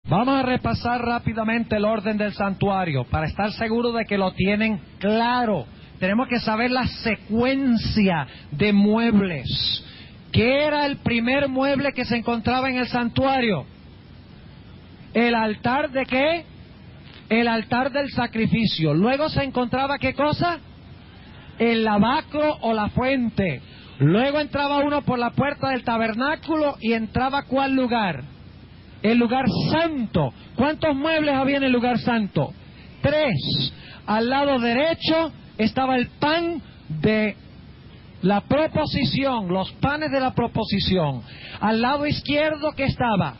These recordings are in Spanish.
Vamos a repasar rápidamente el orden del santuario para estar seguros de que lo tienen claro. Tenemos que saber la secuencia de muebles. ¿Qué era el primer mueble que se encontraba en el santuario? ¿El altar de qué? El altar del sacrificio. Luego se encontraba ¿qué cosa? El lavacro o la fuente. Luego entraba uno por la puerta del tabernáculo y entraba ¿cuál lugar? El lugar santo. ¿Cuántos muebles había en el lugar santo? 3. Al lado derecho estaba el pan de la proposición, los panes de la proposición. Al lado izquierdo ¿qué estaba?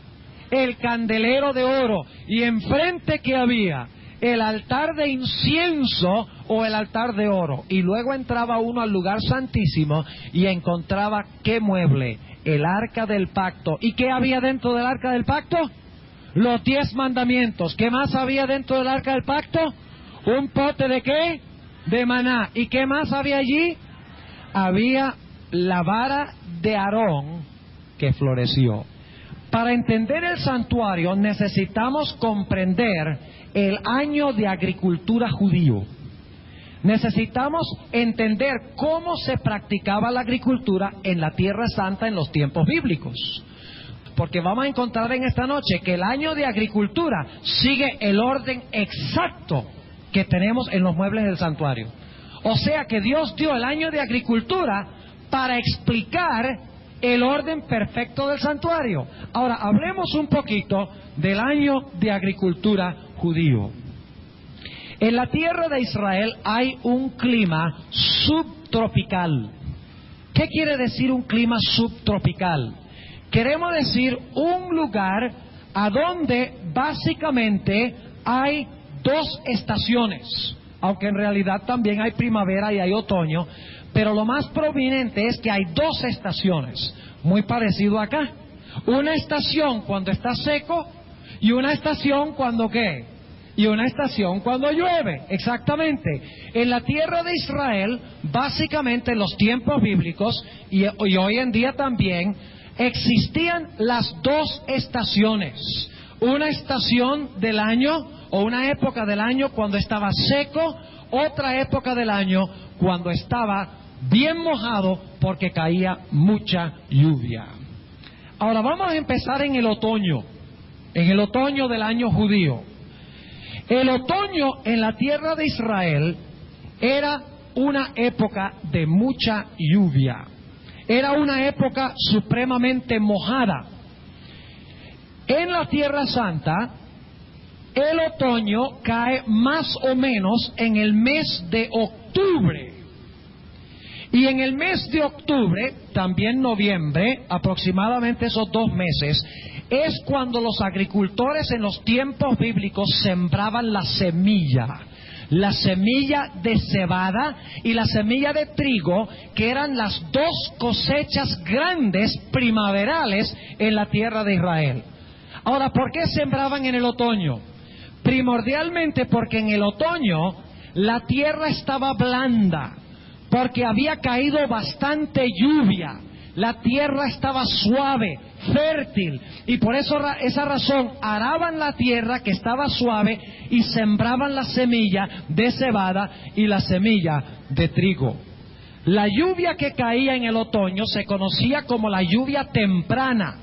El candelero de oro. Y enfrente ¿qué había? El altar de incienso o el altar de oro. Y luego entraba uno al lugar santísimo y encontraba ¿qué mueble? El arca del pacto. ¿Y qué había dentro del arca del pacto? Los 10 mandamientos. ¿Qué más había dentro del arca del pacto? ¿Un pote de qué? De maná. ¿Y qué más había allí? Había la vara de Aarón que floreció. Para entender el santuario necesitamos comprender el año de agricultura judío. Necesitamos entender cómo se practicaba la agricultura en la Tierra Santa en los tiempos bíblicos. Porque vamos a encontrar en esta noche que el año de agricultura sigue el orden exacto que tenemos en los muebles del santuario. O sea que Dios dio el año de agricultura para explicar el orden perfecto del santuario. Ahora, hablemos un poquito del año de agricultura judío. En la tierra de Israel hay un clima subtropical. ¿Qué quiere decir un clima subtropical? Queremos decir un lugar a donde básicamente hay 2 estaciones, aunque en realidad también hay primavera y hay otoño, pero lo más prominente es que hay 2 estaciones, muy parecido acá. Una estación cuando está seco y una estación cuando ¿qué? Y una estación cuando llueve, exactamente. En la tierra de Israel, básicamente en los tiempos bíblicos y hoy en día también, existían las 2 estaciones. Una estación del año o una época del año cuando estaba seco, otra época del año cuando estaba bien mojado porque caía mucha lluvia. Ahora vamos a empezar en el otoño del año judío. El otoño en la tierra de Israel era una época de mucha lluvia. Era una época supremamente mojada. En la Tierra Santa, el otoño cae más o menos en el mes de octubre. Y en el mes de octubre, también noviembre, aproximadamente esos 2 meses, es cuando los agricultores en los tiempos bíblicos sembraban la semilla de cebada y la semilla de trigo, que eran las 2 cosechas grandes primaverales en la tierra de Israel. Ahora, ¿por qué sembraban en el otoño? Primordialmente porque en el otoño la tierra estaba blanda, porque había caído bastante lluvia. La tierra estaba suave, fértil, y por esa razón araban la tierra que estaba suave y sembraban la semilla de cebada y la semilla de trigo. La lluvia que caía en el otoño se conocía como la lluvia temprana.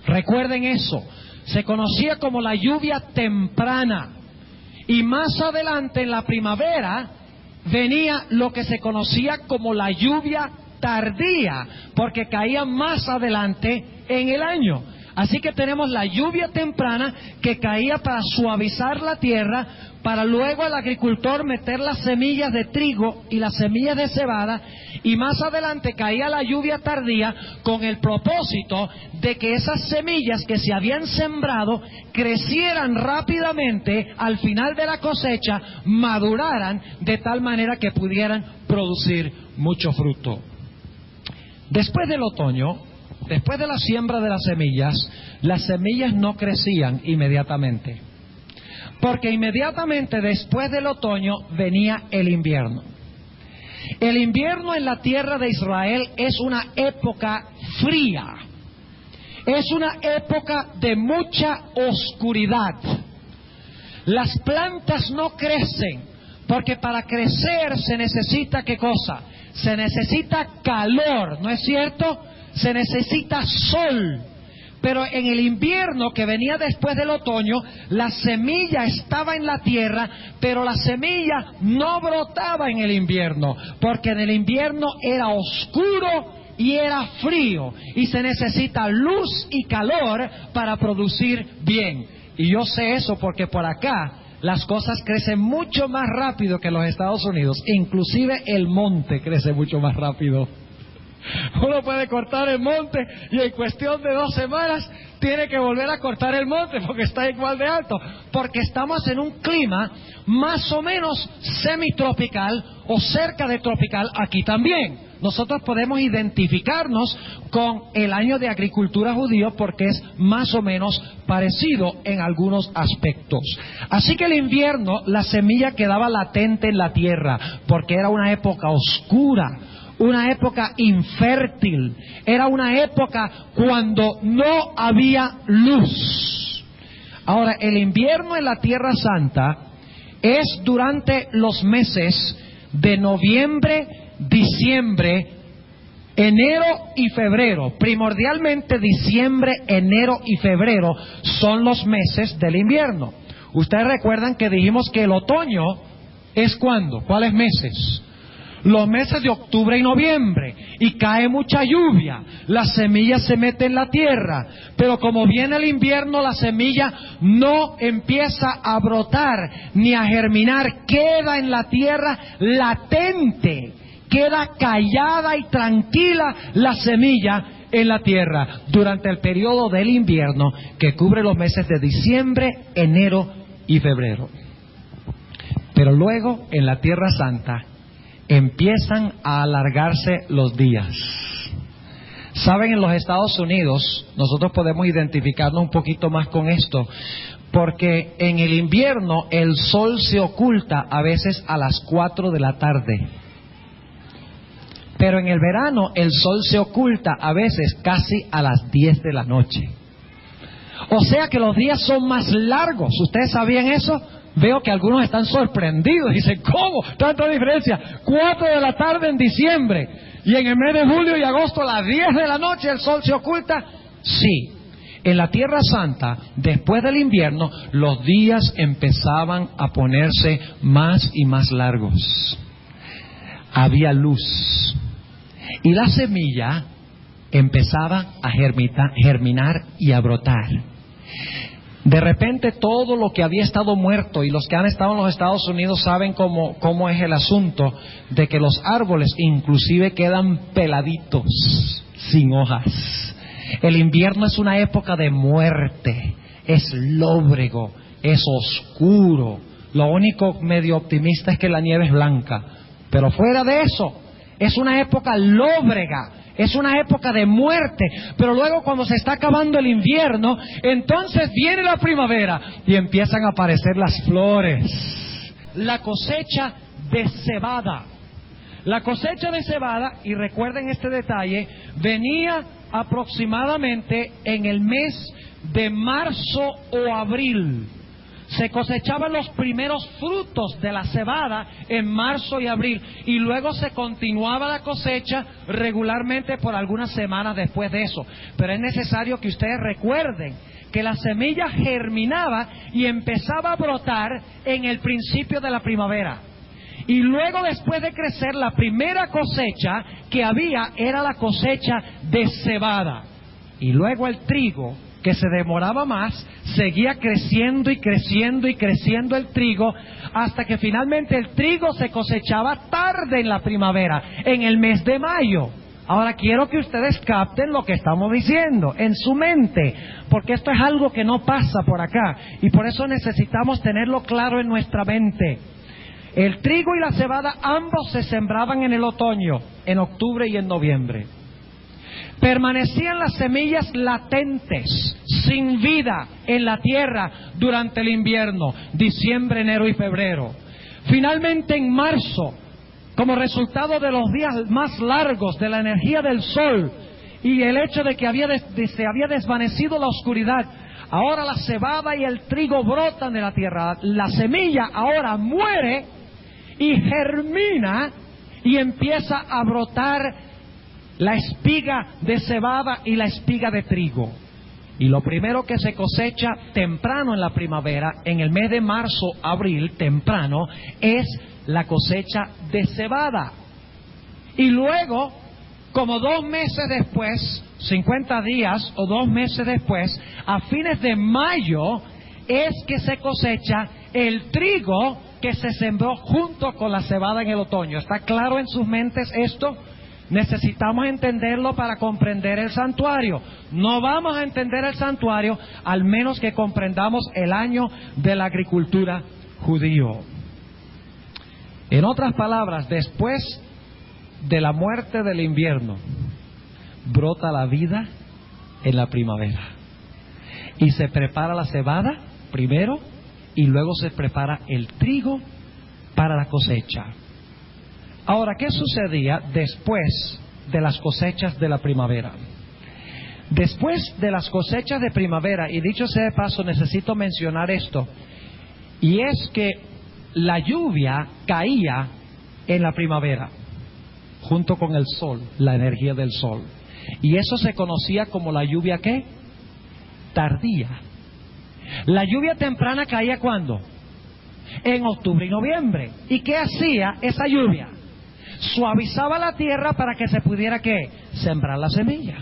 Recuerden eso, se conocía como la lluvia temprana. Y más adelante en la primavera venía lo que se conocía como la lluvia tardía, porque caía más adelante en el año. Así que tenemos la lluvia temprana que caía para suavizar la tierra, para luego el agricultor meter las semillas de trigo y las semillas de cebada, y más adelante caía la lluvia tardía con el propósito de que esas semillas que se habían sembrado crecieran rápidamente al final de la cosecha, maduraran de tal manera que pudieran producir mucho fruto. Después del otoño, después de la siembra de las semillas no crecían inmediatamente, porque inmediatamente después del otoño venía el invierno. El invierno en la tierra de Israel es una época fría. Es una época de mucha oscuridad. Las plantas no crecen, porque para crecer se necesita, ¿qué cosa? Se necesita calor, ¿no es cierto? Se necesita sol. Pero en el invierno que venía después del otoño, la semilla estaba en la tierra, pero la semilla no brotaba en el invierno, porque en el invierno era oscuro y era frío, y se necesita luz y calor para producir bien. Y yo sé eso porque por acá las cosas crecen mucho más rápido que en los Estados Unidos, inclusive el monte crece mucho más rápido. Uno puede cortar el monte y en cuestión de 2 semanas tiene que volver a cortar el monte porque está igual de alto, porque estamos en un clima más o menos semitropical o cerca de tropical aquí también. Nosotros podemos identificarnos con el año de agricultura judío porque es más o menos parecido en algunos aspectos. Así que el invierno la semilla quedaba latente en la tierra porque era una época oscura, una época infértil, era una época cuando no había luz. Ahora, el invierno en la Tierra Santa es durante los meses de noviembre, diciembre, enero y febrero. Primordialmente diciembre, enero y febrero son los meses del invierno. Ustedes recuerdan que dijimos que el otoño es ¿cuándo? ¿Cuáles meses? Los meses de octubre y noviembre, y cae mucha lluvia, la semilla se mete en la tierra, pero como viene el invierno la semilla no empieza a brotar ni a germinar, queda en la tierra latente, queda callada y tranquila la semilla en la tierra durante el periodo del invierno que cubre los meses de diciembre, enero y febrero. Pero luego en la Tierra Santa empiezan a alargarse los días. Saben, en los Estados Unidos nosotros podemos identificarnos un poquito más con esto, porque en el invierno el sol se oculta a veces a las 4 de la tarde, pero en el verano el sol se oculta a veces casi a las 10 de la noche. O sea que los días son más largos. ¿Ustedes sabían eso? Veo que algunos están sorprendidos. Dicen, ¿cómo? ¿Tanta diferencia? 4 de la tarde en diciembre y en el mes de julio y agosto a las 10 de la noche el sol se oculta. Sí, en la Tierra Santa, después del invierno, los días empezaban a ponerse más y más largos. Había luz y la semilla empezaba a germinar y a brotar. De repente todo lo que había estado muerto, y los que han estado en los Estados Unidos saben cómo es el asunto de que los árboles inclusive quedan peladitos, sin hojas. El invierno es una época de muerte, es lóbrego, es oscuro. Lo único medio optimista es que la nieve es blanca, pero fuera de eso es una época lóbrega. Es una época de muerte, pero luego cuando se está acabando el invierno, entonces viene la primavera y empiezan a aparecer las flores. La cosecha de cebada. La cosecha de cebada, y recuerden este detalle, venía aproximadamente en el mes de marzo o abril. Se cosechaban los primeros frutos de la cebada en marzo y abril, y luego se continuaba la cosecha regularmente por algunas semanas después de eso. Pero es necesario que ustedes recuerden que la semilla germinaba y empezaba a brotar en el principio de la primavera. Y luego, después de crecer, la primera cosecha que había era la cosecha de cebada. Y luego el trigo, que se demoraba más, seguía creciendo y creciendo y creciendo el trigo, hasta que finalmente el trigo se cosechaba tarde en la primavera, en el mes de mayo. Ahora quiero que ustedes capten lo que estamos diciendo en su mente, porque esto es algo que no pasa por acá, y por eso necesitamos tenerlo claro en nuestra mente. El trigo y la cebada ambos se sembraban en el otoño, en octubre y en noviembre. Permanecían las semillas latentes, sin vida, en la tierra durante el invierno, diciembre, enero y febrero. Finalmente, en marzo, como resultado de los días más largos, de la energía del sol, y el hecho de que se había desvanecido la oscuridad. Ahora la cebada y el trigo brotan de la tierra. La semilla ahora muere y germina y empieza a brotar la espiga de cebada y la espiga de trigo. Y lo primero que se cosecha temprano en la primavera, en el mes de marzo, abril, temprano, es la cosecha de cebada. Y luego, como 2 meses después, 50 días o 2 meses después, a fines de mayo, es que se cosecha el trigo que se sembró junto con la cebada en el otoño. ¿Está claro en sus mentes esto? Necesitamos entenderlo para comprender el santuario. No vamos a entender el santuario al menos que comprendamos el año de la agricultura judío. En otras palabras, después de la muerte del invierno, brota la vida en la primavera. Y se prepara la cebada primero y luego se prepara el trigo para la cosecha. Ahora, ¿qué sucedía después de las cosechas de la primavera? Después de las cosechas de primavera, y dicho sea de paso, necesito mencionar esto, y es que la lluvia caía en la primavera, junto con el sol, la energía del sol. Y eso se conocía como la lluvia, ¿qué? Tardía. La lluvia temprana caía ¿cuándo? En octubre y noviembre. ¿Y qué hacía esa lluvia? Suavizaba la tierra para que se pudiera, ¿qué? Sembrar la semilla.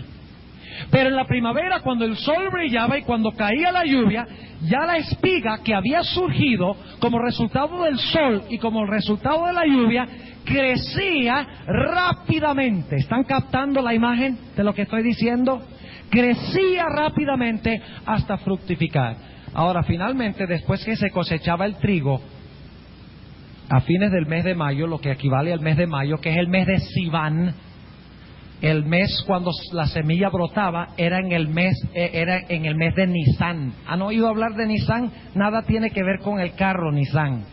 Pero en la primavera, cuando el sol brillaba y cuando caía la lluvia, ya la espiga que había surgido como resultado del sol y como resultado de la lluvia, crecía rápidamente. ¿Están captando la imagen de lo que estoy diciendo? Crecía rápidamente hasta fructificar. Ahora, finalmente, después que se cosechaba el trigo, a fines del mes de mayo, lo que equivale al mes de mayo, que es el mes de Sivan, el mes cuando la semilla brotaba, era en el mes de Nisan. ¿Han oído hablar de Nisan? Nada tiene que ver con el carro Nissan,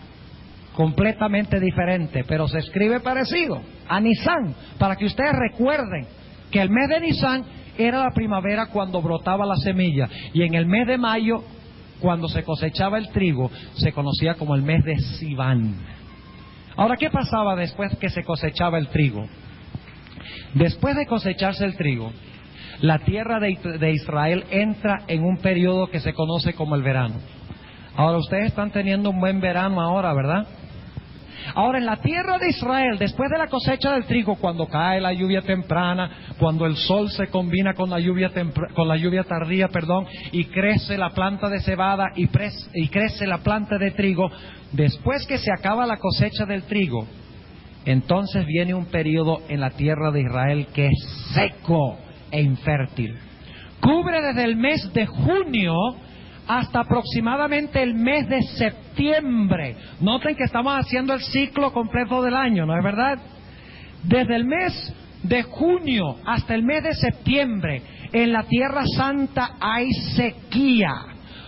completamente diferente, pero se escribe parecido a Nisan, para que ustedes recuerden que el mes de Nisan era la primavera cuando brotaba la semilla, y en el mes de mayo, cuando se cosechaba el trigo, se conocía como el mes de Sivan. Ahora, ¿qué pasaba después que se cosechaba el trigo? Después de cosecharse el trigo, la tierra de Israel entra en un periodo que se conoce como el verano. Ahora, ustedes están teniendo un buen verano ahora, ¿verdad? Ahora, en la tierra de Israel, después de la cosecha del trigo, cuando cae la lluvia temprana, cuando el sol se combina con la lluvia tardía, y crece la planta de cebada y crece la planta de trigo, después que se acaba la cosecha del trigo, entonces viene un periodo en la tierra de Israel que es seco e infértil. Cubre desde el mes de junio hasta aproximadamente el mes de septiembre. Noten que estamos haciendo el ciclo completo del año, ¿no es verdad? Desde el mes de junio hasta el mes de septiembre, en la Tierra Santa hay sequía.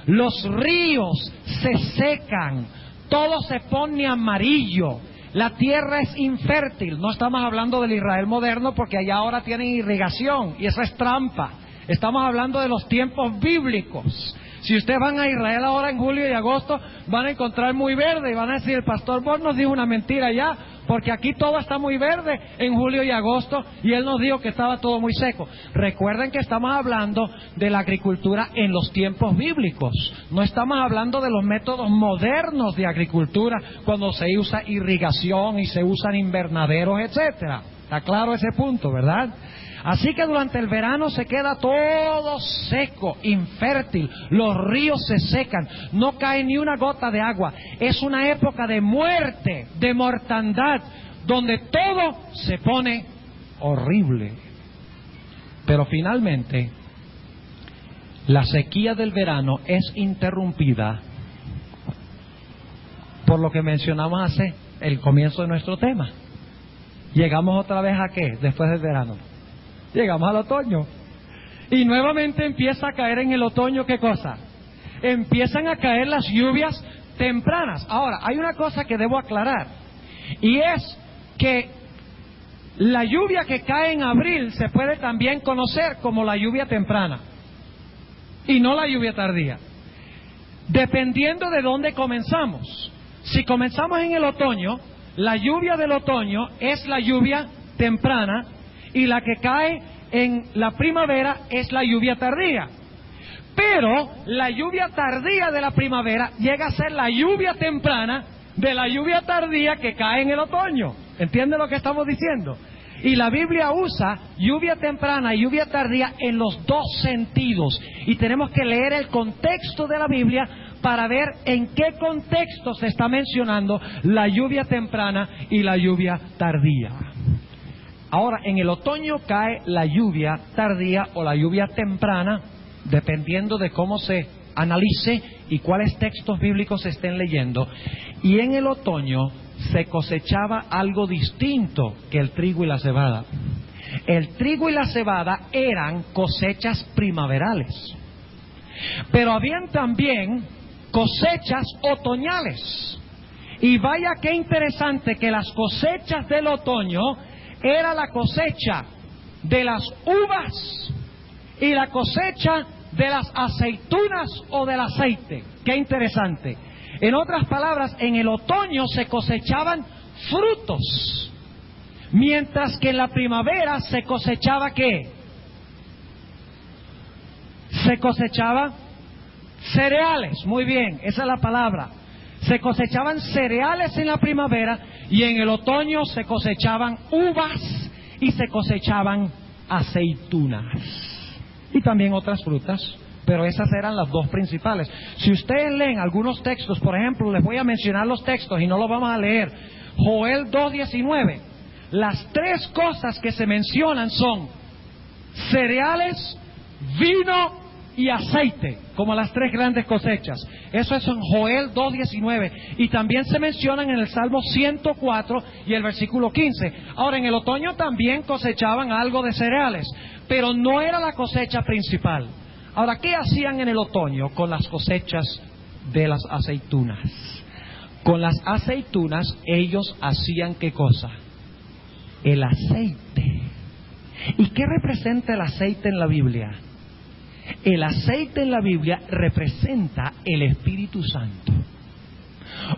Los ríos se secan, todo se pone amarillo. La tierra es infértil. No estamos hablando del Israel moderno porque allá ahora tienen irrigación y eso es trampa. Estamos hablando de los tiempos bíblicos. Si ustedes van a Israel ahora en julio y agosto, van a encontrar muy verde y van a decir, el pastor Bob nos dijo una mentira ya, porque aquí todo está muy verde en julio y agosto y él nos dijo que estaba todo muy seco. Recuerden que estamos hablando de la agricultura en los tiempos bíblicos. No estamos hablando de los métodos modernos de agricultura cuando se usa irrigación y se usan invernaderos, etcétera. Está claro ese punto, ¿verdad? Así que durante el verano se queda todo seco, infértil, los ríos se secan, no cae ni una gota de agua. Es una época de muerte, de mortandad, donde todo se pone horrible. Pero finalmente, la sequía del verano es interrumpida por lo que mencionamos hace el comienzo de nuestro tema. Llegamos otra vez ¿a qué? Después del verano. Llegamos al otoño. Y nuevamente empieza a caer en el otoño, ¿qué cosa? Empiezan a caer las lluvias tempranas. Ahora, hay una cosa que debo aclarar. Y es que La lluvia que cae en abril se puede también conocer como la lluvia temprana y no la lluvia tardía, dependiendo de dónde comenzamos. Si comenzamos en el otoño, la lluvia del otoño es la lluvia temprana y la que cae en la primavera es la lluvia tardía. Pero la lluvia tardía de la primavera llega a ser la lluvia temprana de la lluvia tardía que cae en el otoño. ¿Entiende lo que estamos diciendo? Y la Biblia usa lluvia temprana y lluvia tardía en los dos sentidos. Y tenemos que leer el contexto de la Biblia para ver en qué contexto se está mencionando la lluvia temprana y la lluvia tardía. Ahora, en el otoño cae la lluvia tardía o la lluvia temprana, dependiendo de cómo se analice y cuáles textos bíblicos se estén leyendo. Y en el otoño se cosechaba algo distinto que el trigo y la cebada. El trigo y la cebada eran cosechas primaverales, pero habían también cosechas otoñales. Y vaya qué interesante que las cosechas del otoño era la cosecha de las uvas y la cosecha de las aceitunas o del aceite. Qué interesante. En otras palabras, en el otoño se cosechaban frutos, mientras que en la primavera se cosechaba ¿qué? Se cosechaba cereales. Muy bien, esa es la palabra. Se cosechaban cereales en la primavera y en el otoño se cosechaban uvas y se cosechaban aceitunas y también otras frutas, pero esas eran las dos principales. Si ustedes leen algunos textos, por ejemplo, les voy a mencionar los textos y no los vamos a leer. Joel 2:19, las tres cosas que se mencionan son cereales, vino y aceite, como las tres grandes cosechas. Eso es en Joel 2:19. Y también se mencionan en el Salmo 104 y el versículo 15. Ahora, en el otoño también cosechaban algo de cereales, pero no era la cosecha principal. Ahora, ¿qué hacían en el otoño con las cosechas de las aceitunas? Con las aceitunas ellos hacían ¿qué cosa? El aceite. ¿Y qué representa el aceite en la Biblia? El aceite en la Biblia representa el Espíritu Santo.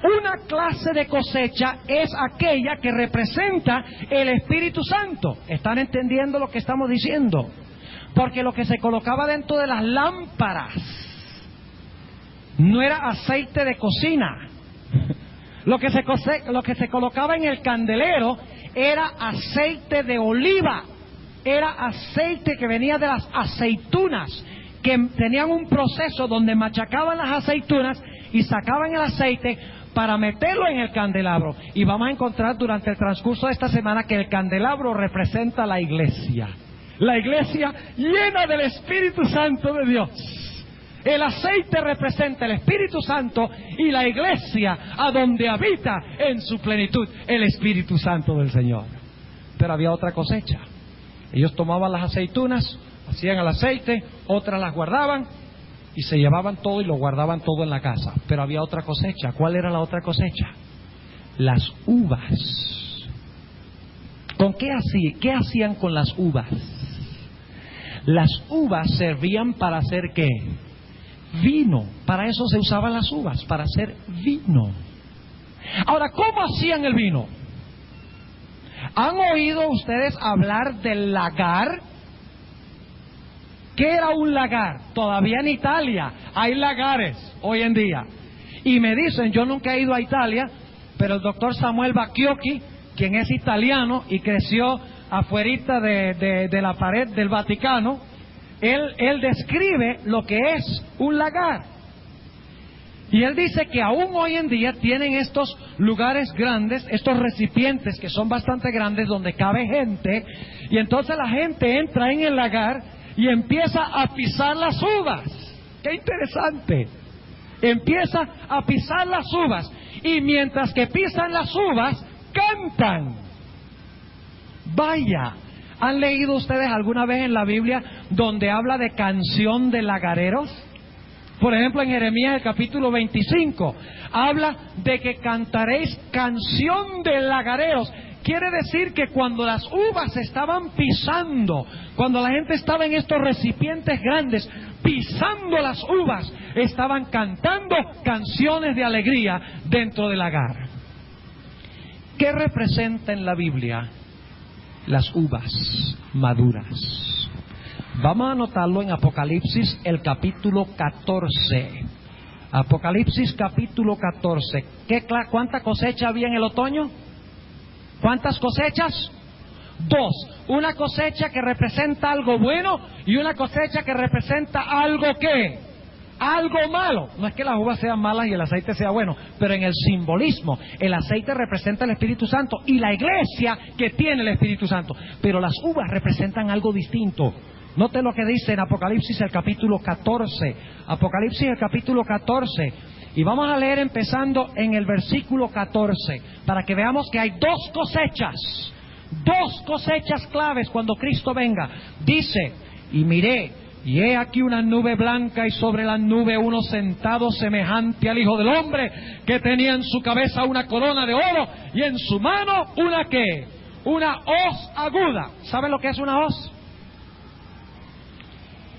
Una clase de cosecha es aquella que representa el Espíritu Santo. ¿Están entendiendo lo que estamos diciendo? Porque lo que se colocaba dentro de las lámparas no era aceite de cocina. Lo que se colocaba en el candelero era aceite de oliva. Era aceite que venía de las aceitunas, que tenían un proceso donde machacaban las aceitunas y sacaban el aceite para meterlo en el candelabro. Y vamos a encontrar durante el transcurso de esta semana que el candelabro representa la iglesia llena del Espíritu Santo de Dios. El aceite representa el Espíritu Santo y la iglesia a donde habita en su plenitud el Espíritu Santo del Señor. Pero había otra cosecha. Ellos tomaban las aceitunas, hacían el aceite, otras las guardaban y se llevaban todo y lo guardaban todo en la casa. Pero había otra cosecha. ¿Cuál era la otra cosecha? Las uvas. ¿Con qué hacían con las uvas? Las uvas servían para hacer ¿qué? Vino. Para eso se usaban las uvas, para hacer vino. Ahora, ¿cómo hacían el vino? ¿Han oído ustedes hablar del lagar? ¿Qué era un lagar? Todavía en Italia hay lagares hoy en día. Y me dicen, yo nunca he ido a Italia, pero el doctor Samuel Bacchiocchi, quien es italiano y creció afuerita de la pared del Vaticano, él describe lo que es un lagar. Y él dice que aún hoy en día tienen estos lugares grandes, estos recipientes que son bastante grandes donde cabe gente, y entonces la gente entra en el lagar y empieza a pisar las uvas. ¡Qué interesante! Empieza a pisar las uvas y mientras que pisan las uvas, cantan. Vaya, ¿han leído ustedes alguna vez en la Biblia donde habla de canción de lagareros? Por ejemplo, en Jeremías el capítulo 25 habla de que cantaréis canción de lagareros. quiere decir que cuando las uvas estaban pisando, cuando la gente estaba en estos recipientes grandes, pisando las uvas, estaban cantando canciones de alegría dentro del lagar. ¿Qué representa en la Biblia las uvas maduras? Vamos a anotarlo en Apocalipsis, el capítulo 14. Apocalipsis capítulo 14. ¿Cuánta cosecha había en el otoño? ¿Cuántas cosechas? 2. Una cosecha que representa algo bueno y una cosecha que representa algo ¿qué? Algo malo. No es que las uvas sean malas y el aceite sea bueno, pero en el simbolismo, el aceite representa el Espíritu Santo y la iglesia que tiene el Espíritu Santo. Pero las uvas representan algo distinto. Note lo que dice en Apocalipsis el capítulo 14. Apocalipsis el capítulo 14. Y vamos a leer empezando en el versículo 14, para que veamos que hay dos cosechas claves cuando Cristo venga. Dice, y miré, y he aquí una nube blanca, y sobre la nube uno sentado semejante al Hijo del Hombre, que tenía en su cabeza una corona de oro, y en su mano una ¿qué? Una hoz aguda. ¿Saben lo que es una hoz?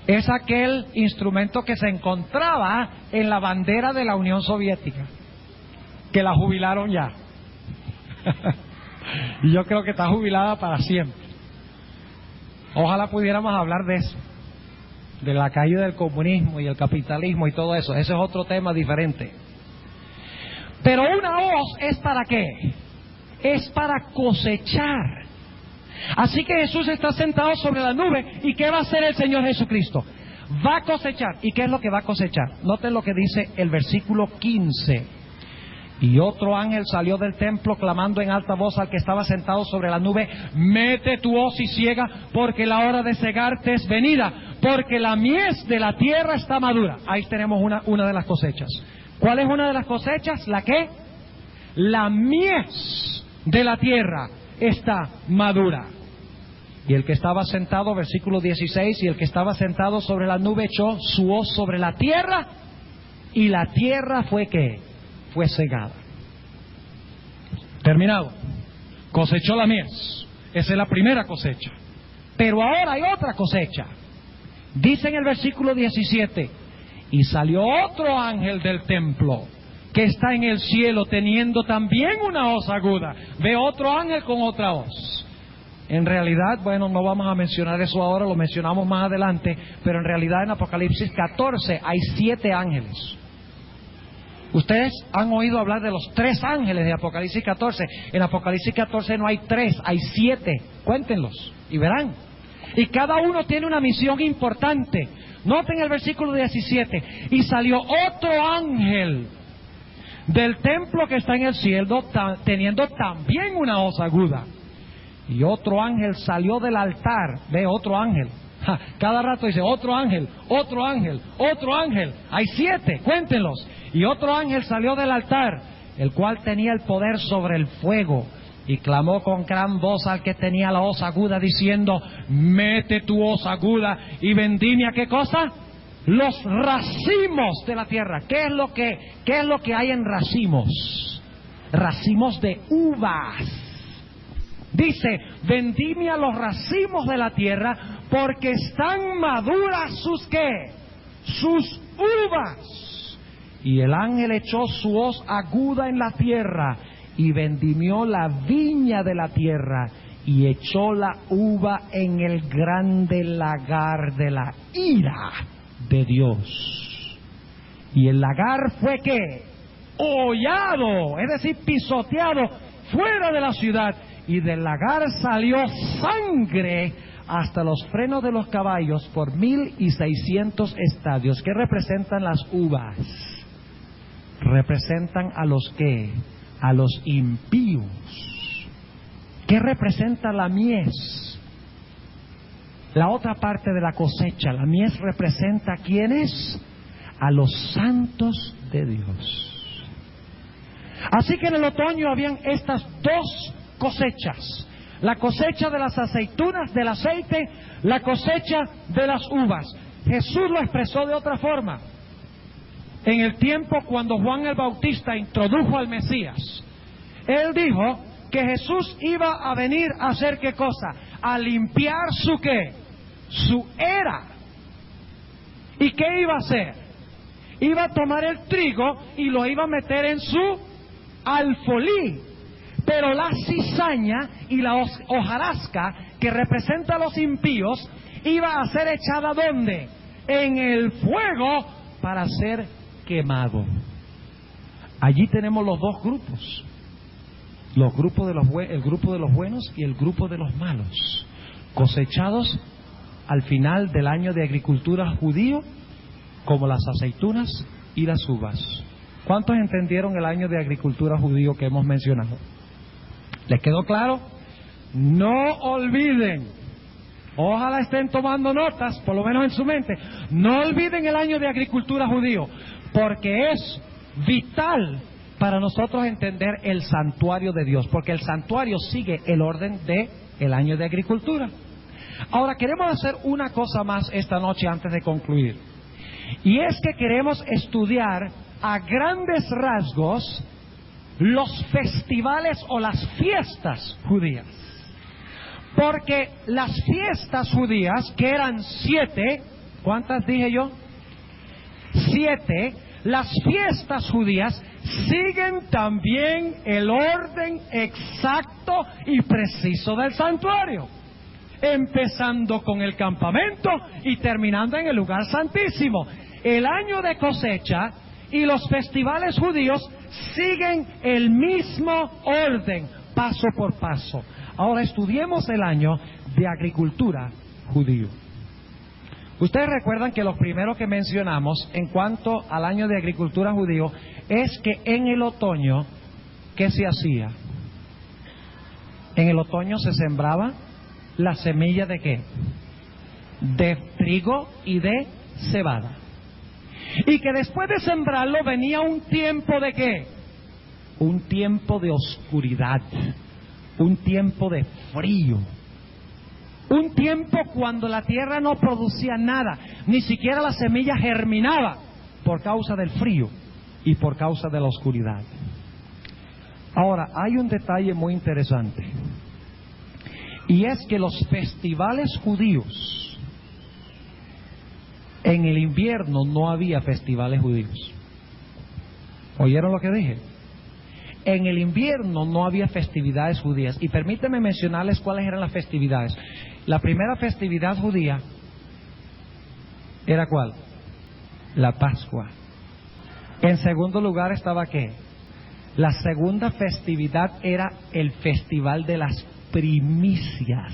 Es aquel instrumento que se encontraba en la bandera de la Unión Soviética, que la jubilaron ya. Y yo creo que está jubilada para siempre. Ojalá pudiéramos hablar de eso, de la caída del comunismo y el capitalismo y todo eso. Ese es otro tema diferente. Pero una hoz ¿es para qué? Es para cosechar. Así que Jesús está sentado sobre la nube. ¿Y qué va a hacer el Señor Jesucristo? Va a cosechar. ¿Y qué es lo que va a cosechar? Noten lo que dice el versículo 15. Y otro ángel salió del templo clamando en alta voz al que estaba sentado sobre la nube: mete tu hoz y ciega, porque la hora de cegarte es venida, porque la mies de la tierra está madura. Ahí tenemos una de las cosechas. ¿Cuál es una de las cosechas? ¿La qué? La mies de la tierra está madura. Y el que estaba sentado, versículo 16, y el que estaba sentado sobre la nube echó su hoz sobre la tierra, y la tierra fue ¿qué? Fue cegada. Terminado. Cosechó la mies. Esa es la primera cosecha. Pero ahora hay otra cosecha. Dice en el versículo 17: y salió otro ángel del templo que está en el cielo, teniendo también una hoz aguda. Ve otro ángel con otra hoz. En realidad, bueno, no vamos a mencionar eso ahora, lo mencionamos más adelante, pero en realidad en Apocalipsis 14 hay 7 ángeles. Ustedes han oído hablar de los 3 ángeles de Apocalipsis 14. En Apocalipsis 14 no hay 3, hay 7. Cuéntenlos y verán. Y cada uno tiene una misión importante. Noten el versículo 17. Y salió otro ángel del templo que está en el cielo, teniendo también una hoz aguda. Y otro ángel salió del altar. Ve, otro ángel. Cada rato dice otro ángel, otro ángel, otro ángel. Hay 7, cuéntenlos. Y otro ángel salió del altar, el cual tenía el poder sobre el fuego, y clamó con gran voz al que tenía la hoz aguda, diciendo: mete tu hoz aguda y vendimia, ¿qué cosa? Los racimos de la tierra. ¿Qué es lo que hay en racimos? Racimos de uvas. Dice: vendimia los racimos de la tierra, porque están maduras sus ¿qué? Sus uvas. Y el ángel echó su hoz aguda en la tierra, y vendimió la viña de la tierra, y echó la uva en el grande lagar de la ira de Dios. Y el lagar fue ¿qué? Hollado, es decir, pisoteado fuera de la ciudad, y del lagar salió sangre hasta los frenos de los caballos por 1,600 estadios. ¿Qué representan las uvas? Representan a los ¿qué? A los impíos. ¿Qué representa la mies? La otra parte de la cosecha. La mies representa ¿a quiénes? A los santos de Dios. Así que en el otoño habían estas 2 cosechas: la cosecha de las aceitunas, del aceite, la cosecha de las uvas. Jesús lo expresó de otra forma. En el tiempo cuando Juan el Bautista introdujo al Mesías, él dijo que Jesús iba a venir a hacer ¿qué cosa? A limpiar su ¿qué? Su era. ¿Y qué iba a hacer? Iba a tomar el trigo y lo iba a meter en su alfolí. Pero la cizaña y la hojarasca, que representa a los impíos, iba a ser echada ¿dónde? En el fuego para ser quemado. Allí tenemos los dos grupos. El grupo de los buenos y el grupo de los malos, cosechados al final del año de agricultura judío, como las aceitunas y las uvas. ¿Cuántos entendieron el año de agricultura judío que hemos mencionado? ¿Les quedó claro? No olviden, ojalá estén tomando notas, por lo menos en su mente, no olviden el año de agricultura judío, porque es vital para nosotros entender el santuario de Dios, porque el santuario sigue el orden del año de agricultura. Ahora queremos hacer una cosa más esta noche antes de concluir, y es que queremos estudiar a grandes rasgos los festivales o las fiestas judías, porque las fiestas judías, que eran 7, ¿cuántas dije yo? 7. Las fiestas judías siguen también el orden exacto y preciso del santuario, empezando con el campamento y terminando en el lugar santísimo. El año de cosecha y los festivales judíos siguen el mismo orden, paso por paso. Ahora estudiemos el año de agricultura judío. Ustedes recuerdan que lo primero que mencionamos en cuanto al año de agricultura judío es que en el otoño, ¿qué se hacía? En el otoño se sembraba la semilla ¿de qué? De trigo y de cebada. Y que después de sembrarlo venía un tiempo ¿de qué? Un tiempo de oscuridad, un tiempo de frío. Un tiempo cuando la tierra no producía nada, ni siquiera la semilla germinaba por causa del frío y por causa de la oscuridad. Ahora, hay un detalle muy interesante, y es que los festivales judíos, en el invierno no había festivales judíos. ¿Oyeron lo que dije? En el invierno no había festividades judías. Y permítanme mencionarles cuáles eran las festividades. La primera festividad judía ¿era cuál? La Pascua. En segundo lugar estaba ¿qué? La segunda festividad era el Festival de las Primicias.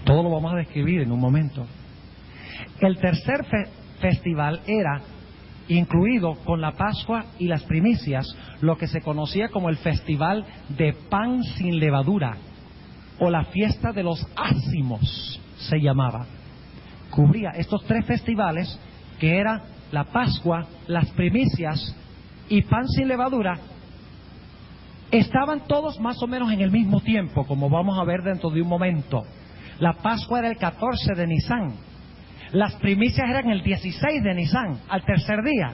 Todo lo vamos a describir en un momento. El tercer festival era, incluido con la Pascua y las primicias, lo que se conocía como el Festival de Pan sin Levadura, o la fiesta de los ácimos se llamaba. Cubría estos 3 festivales, que era la Pascua, las primicias y Pan sin Levadura. Estaban todos más o menos en el mismo tiempo, como vamos a ver dentro de un momento. La Pascua era el 14 de Nisán. Las primicias eran el 16 de Nisán, al tercer día.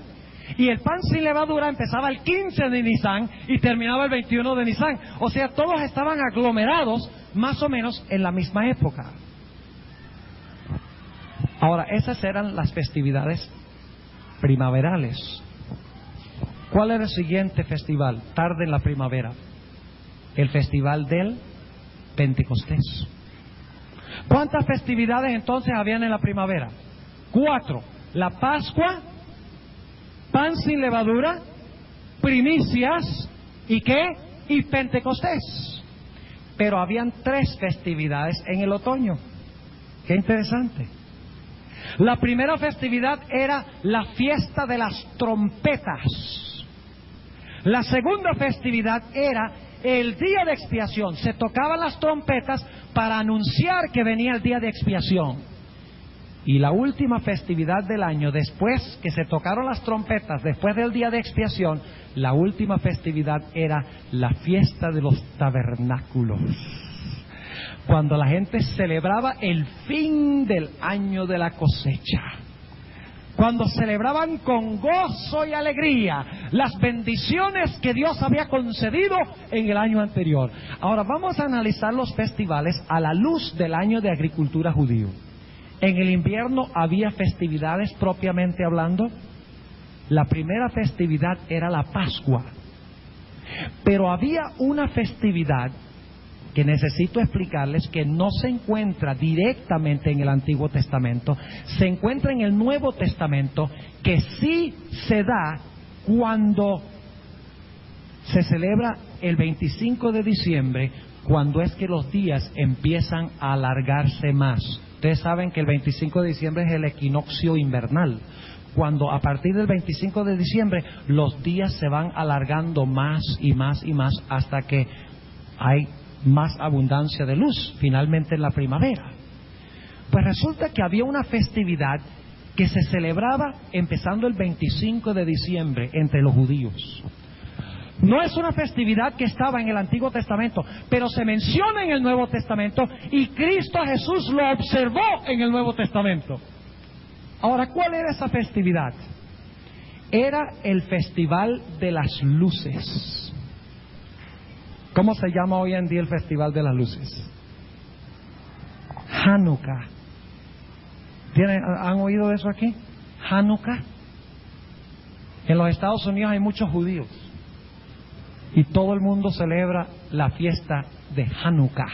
Y el pan sin levadura empezaba el 15 de Nisán y terminaba el 21 de Nisán. O sea, todos estaban aglomerados más o menos en la misma época. Ahora, esas eran las festividades primaverales. ¿Cuál era el siguiente festival? Tarde en la primavera. El festival del Pentecostés. ¿Cuántas festividades entonces habían en la primavera? 4. La Pascua, Pan sin Levadura, Primicias, ¿y qué? Y Pentecostés. Pero habían 3 festividades en el otoño. Qué interesante. La primera festividad era la fiesta de las trompetas. La segunda festividad era el día de expiación. Se tocaban las trompetas para anunciar que venía el día de expiación. Y la última festividad del año, después que se tocaron las trompetas, después del día de expiación, la última festividad era la fiesta de los tabernáculos, cuando la gente celebraba el fin del año de la cosecha. cuando celebraban con gozo y alegría las bendiciones que Dios había concedido en el año anterior. Ahora vamos a analizar los festivales a la luz del año de agricultura judío. En el invierno había festividades propiamente hablando. La primera festividad era la Pascua, pero había una festividad que necesito explicarles que no se encuentra directamente en el Antiguo Testamento, se encuentra en el Nuevo Testamento, que sí se da cuando se celebra el 25 de diciembre, cuando es que los días empiezan a alargarse más. Ustedes saben que el 25 de diciembre es el equinoccio invernal, cuando a partir del 25 de diciembre los días se van alargando más y más y más hasta que hay más abundancia de luz, finalmente en la primavera. Pues resulta que había una festividad que se celebraba empezando el 25 de diciembre entre los judíos. No es una festividad que estaba en el Antiguo Testamento, pero se menciona en el Nuevo Testamento y Cristo Jesús lo observó en el Nuevo Testamento. Ahora, ¿cuál era esa festividad? Era el Festival de las Luces. ¿Cómo se llama hoy en día el Festival de las Luces? Hanukkah. ¿Han oído de eso aquí? Hanukkah. En los Estados Unidos hay muchos judíos y todo el mundo celebra la fiesta de Hanukkah,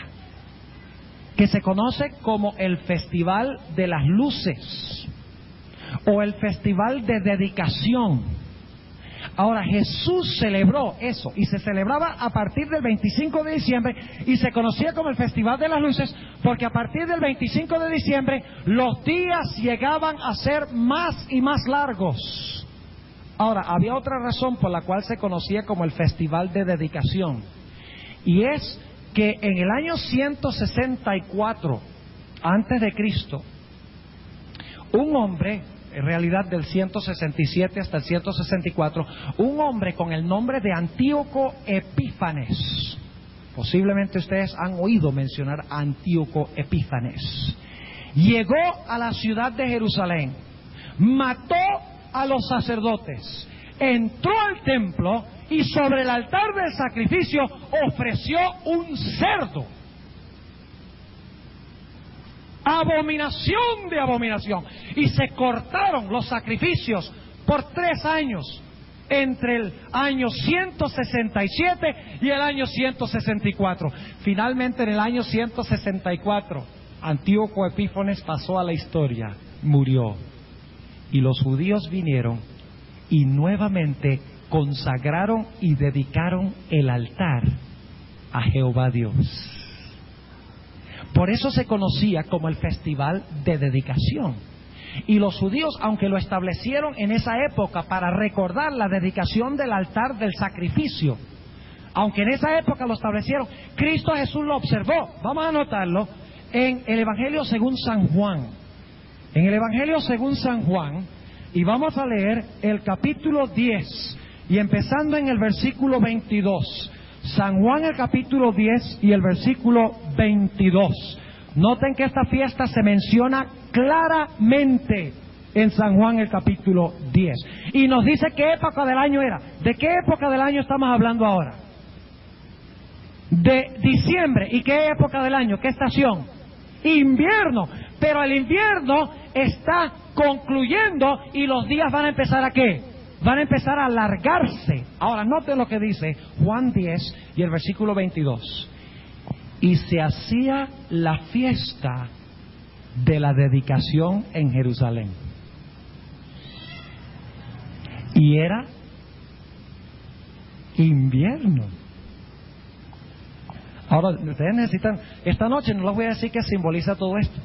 que se conoce como el Festival de las Luces o el Festival de Dedicación. Ahora, Jesús celebró eso y se celebraba a partir del 25 de diciembre y se conocía como el Festival de las Luces porque a partir del 25 de diciembre los días llegaban a ser más y más largos. Ahora, había otra razón por la cual se conocía como el Festival de Dedicación, y es que en el año 164 antes de Cristo, un hombre, en realidad del 167 hasta el 164, un hombre con el nombre de Antíoco Epífanes, posiblemente ustedes han oído mencionar a Antíoco Epífanes, llegó a la ciudad de Jerusalén, mató a los sacerdotes, entró al templo y sobre el altar del sacrificio ofreció un cerdo. Abominación de abominación. Y se cortaron los sacrificios por 3 años, entre el año 167 y el año 164. Finalmente, en el año 164, Antíoco Epífanes pasó a la historia, murió. Y los judíos vinieron y nuevamente consagraron y dedicaron el altar a Jehová Dios. Por eso se conocía como el Festival de Dedicación. Y los judíos, aunque lo establecieron en esa época para recordar la dedicación del altar del sacrificio, aunque en esa época lo establecieron, Cristo Jesús lo observó. Vamos a anotarlo en el Evangelio según San Juan. En el Evangelio según San Juan, y vamos a leer el capítulo 10, y empezando en el versículo 22. San Juan, el capítulo 10 y el versículo 22. Noten que esta fiesta se menciona claramente en San Juan, el capítulo 10. Y nos dice qué época del año era. ¿De qué época del año estamos hablando ahora? De diciembre. ¿Y qué época del año? ¿Qué estación? Invierno. Pero el invierno está concluyendo y los días van a empezar ¿a qué? Van a empezar a alargarse. Ahora, noten lo que dice Juan 10 y el versículo 22. Y se hacía la fiesta de la dedicación en Jerusalén. Y era invierno. Ahora, ustedes necesitan, esta noche no les voy a decir qué simboliza todo esto.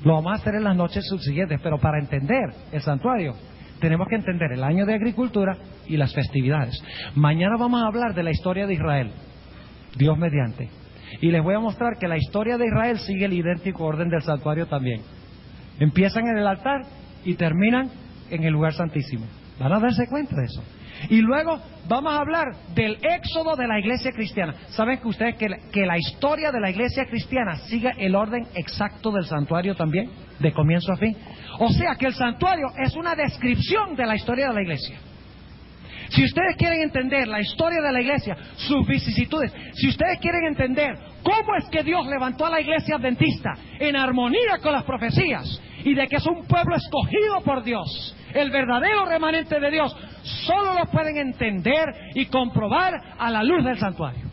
Lo vamos a hacer en las noches subsiguientes, pero para entender el santuario tenemos que entender el año de agricultura y las festividades. Mañana vamos a hablar de la historia de Israel, Dios mediante. Y les voy a mostrar que la historia de Israel sigue el idéntico orden del santuario también. Empiezan en el altar y terminan en el lugar santísimo. Van a darse cuenta de eso. Y luego vamos a hablar del éxodo de la iglesia cristiana. ¿Saben que ustedes que la historia de la iglesia cristiana sigue el orden exacto del santuario también? De comienzo a fin. O sea que el santuario es una descripción de la historia de la iglesia. Si ustedes quieren entender la historia de la iglesia, sus vicisitudes, si ustedes quieren entender cómo es que Dios levantó a la iglesia adventista en armonía con las profecías y de que es un pueblo escogido por Dios, el verdadero remanente de Dios, solo lo pueden entender y comprobar a la luz del santuario.